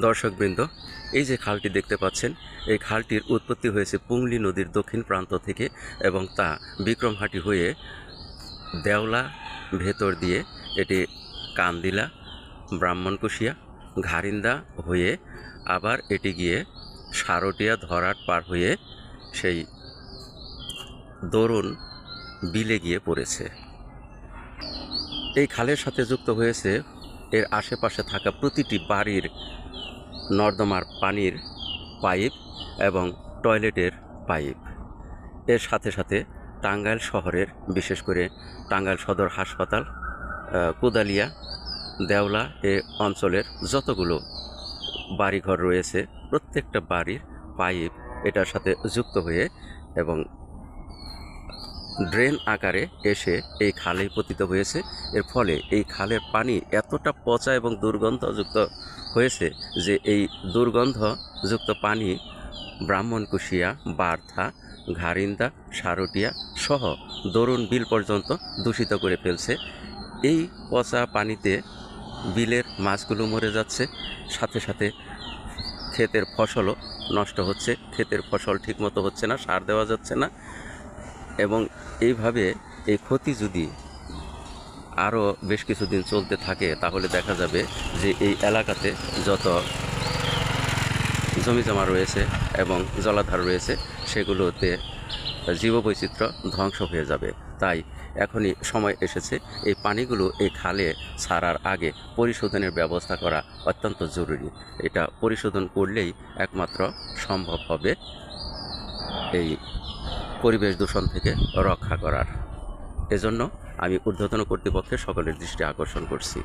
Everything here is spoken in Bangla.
দর্শকবৃন্দ, এই যে খালটি দেখতে পাচ্ছেন, এই খালটির উৎপত্তি হয়েছে পুংলি নদীর দক্ষিণ প্রান্ত থেকে এবং তা বিক্রমহাটি হয়ে দেওলা ভেতর দিয়ে এটি কান্দিলা, ব্রাহ্মণকুশিয়া, ঘারিন্দা হয়ে আবার এটি গিয়ে সারটিয়া ধরাট পার হয়ে সেই দরুন বিলে গিয়ে পড়েছে। এই খালের সাথে যুক্ত হয়েছে এর আশেপাশে থাকা প্রতিটি বাড়ির নর্দমার পানির পাইপ এবং টয়লেটের পাইপ। এর সাথে সাথে টাঙ্গাইল শহরের, বিশেষ করে টাঙ্গাইল সদর হাসপাতাল, কোদালিয়া, দেওলা এ অঞ্চলের যতগুলো বাড়িঘর রয়েছে প্রত্যেকটা বাড়ির পাইপ এটার সাথে যুক্ত হয়ে এবং ড্রেন আকারে এসে এই খালেই পতিত হয়েছে। এর ফলে এই খালের পানি এতটা পচা এবং দুর্গন্ধযুক্ত হয়েছে যে এই দুর্গন্ধযুক্ত পানি ব্রাহ্মণকুশিয়া, বার্থা, ঘারিন্দা, সারটিয়া সহ দরুন বিল পর্যন্ত দূষিত করে ফেলছে। এই পচা পানিতে বিলের মাছগুলো মরে যাচ্ছে, সাথে সাথে ক্ষেতের ফসলও নষ্ট হচ্ছে। ক্ষেতের ফসল ঠিকমতো হচ্ছে না, সার দেওয়া যাচ্ছে না এবং এইভাবে এই ক্ষতি যদি আরও বেশ কিছুদিন চলতে থাকে তাহলে দেখা যাবে যে এই এলাকাতে যত জমিজমা রয়েছে এবং জলাধার রয়েছে সেগুলোতে জীববৈচিত্র্য ধ্বংস হয়ে যাবে। তাই এখনই সময় এসেছে এই পানিগুলো এই খালে ছাড়ার আগে পরিশোধনের ব্যবস্থা করা অত্যন্ত জরুরি। এটা পরিশোধন করলেই একমাত্র সম্ভব হবে এই পরিবেশ দূষণ থেকে রক্ষা করার। এজন্য আমি ঊর্ধ্বতন কর্তৃপক্ষের সকলের দৃষ্টি আকর্ষণ করছি।